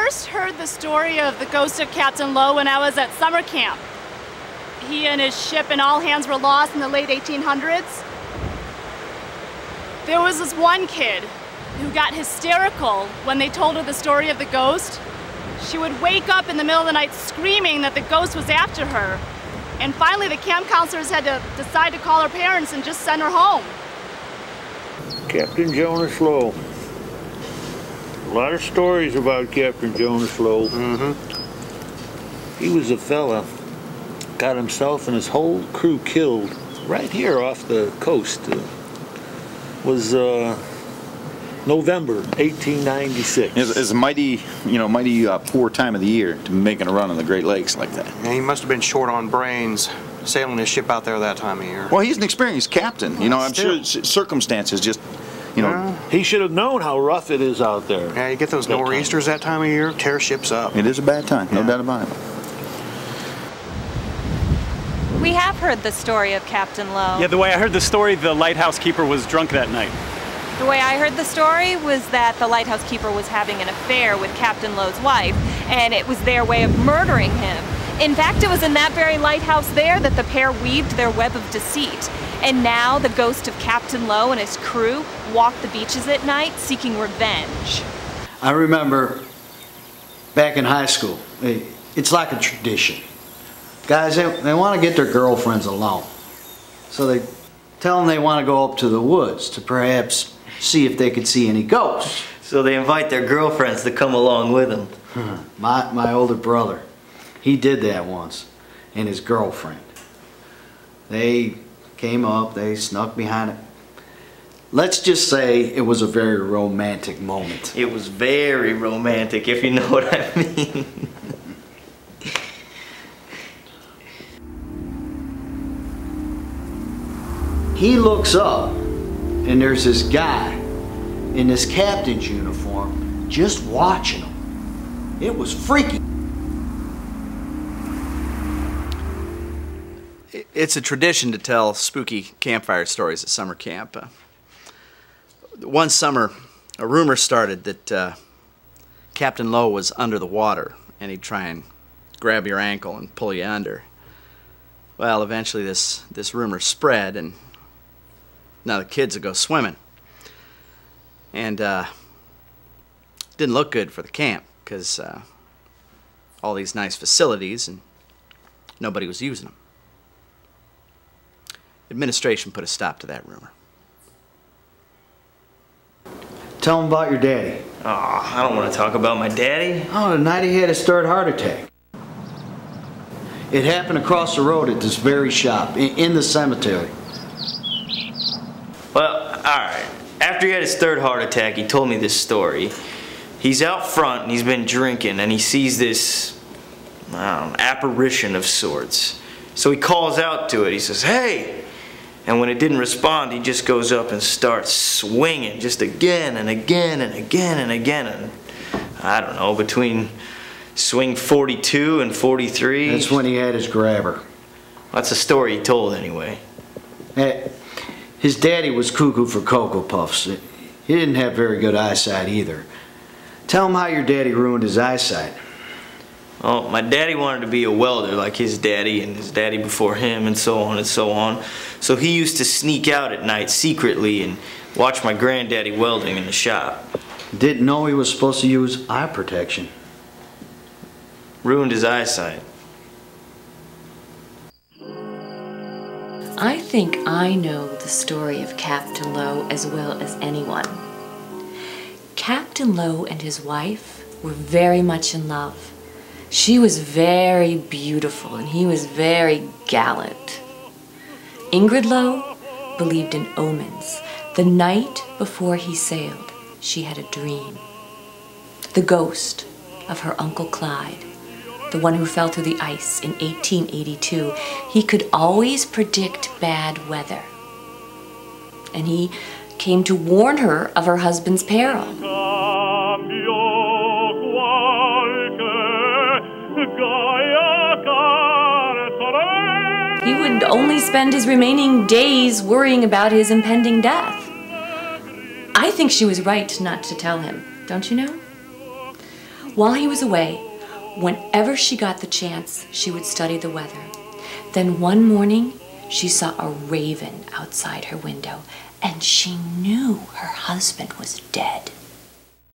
first heard the story of the Ghost of Captain Lowe when I was at summer camp. He and his ship and all hands were lost in the late 1800s. There was this one kid who got hysterical when they told her the story of the ghost. She would wake up in the middle of the night screaming that the ghost was after her. And finally the camp counselors had to decide to call her parents and just send her home. Captain Jonas Lowe. A lot of stories about Captain Jonas Lowe. He was a fella, got himself and his whole crew killed right here off the coast. Was November 1896. It's a mighty, mighty poor time of the year to be making a run on the Great Lakes like that. Yeah, he must have been short on brains sailing his ship out there that time of year. Well, he's an experienced captain. I'm sure circumstances just, He should have known how rough it is out there. Yeah, you get those nor'easters that time of year, tear ships up. It is a bad time, no doubt about it. We have heard the story of Captain Lowe. Yeah, the way I heard the story, the lighthouse keeper was drunk that night. The way I heard the story was that the lighthouse keeper was having an affair with Captain Lowe's wife, and it was their way of murdering him. In fact, it was in that very lighthouse there that the pair weaved their web of deceit. And now the ghost of Captain Lowe and his crew walk the beaches at night seeking revenge. I remember back in high school, it's like a tradition. Guys, they want to get their girlfriends alone. So they tell them they want to go up to the woods to perhaps see if they could see any ghosts. So they invite their girlfriends to come along with them. My older brother, he did that once, and his girlfriend. They came up, they snuck behind it. Let's just say it was a very romantic moment. It was very romantic, if you know what I mean. He looks up, and there's this guy in this captain's uniform just watching him. It was freaky. It's a tradition to tell spooky campfire stories at summer camp. One summer, a rumor started that Captain Lowe was under the water, and he'd try and grab your ankle and pull you under. Well, eventually this rumor spread, and now the kids would go swimming. And didn't look good for the camp, because all these nice facilities, and nobody was using them. Administration put a stop to that rumor. Tell him about your daddy. Oh, I don't want to talk about my daddy. Oh, the night he had his third heart attack. It happened across the road at this very shop, in the cemetery. Well, alright. After he had his third heart attack, he told me this story. He's out front and he's been drinking and he sees this, apparition of sorts. So he calls out to it. He says, "Hey!" And when it didn't respond, he just goes up and starts swinging, just again and again and again and again. And I don't know, between swing 42 and 43. That's when he had his grabber. That's the story he told anyway. His daddy was cuckoo for Cocoa Puffs. He didn't have very good eyesight either. Tell him how your daddy ruined his eyesight. Well, my daddy wanted to be a welder like his daddy and his daddy before him and so on and so on. So he used to sneak out at night secretly and watch my granddaddy welding in the shop. Didn't know he was supposed to use eye protection. Ruined his eyesight. I think I know the story of Captain Lowe as well as anyone. Captain Lowe and his wife were very much in love. She was very beautiful and he was very gallant. Ingrid Lowe believed in omens. The night before he sailed, she had a dream. The ghost of her Uncle Clyde, the one who fell through the ice in 1882, he could always predict bad weather. And he came to warn her of her husband's peril. He would only spend his remaining days worrying about his impending death. I think she was right not to tell him, don't you know? While he was away, whenever she got the chance, she would study the weather. Then one morning, she saw a raven outside her window, and she knew her husband was dead.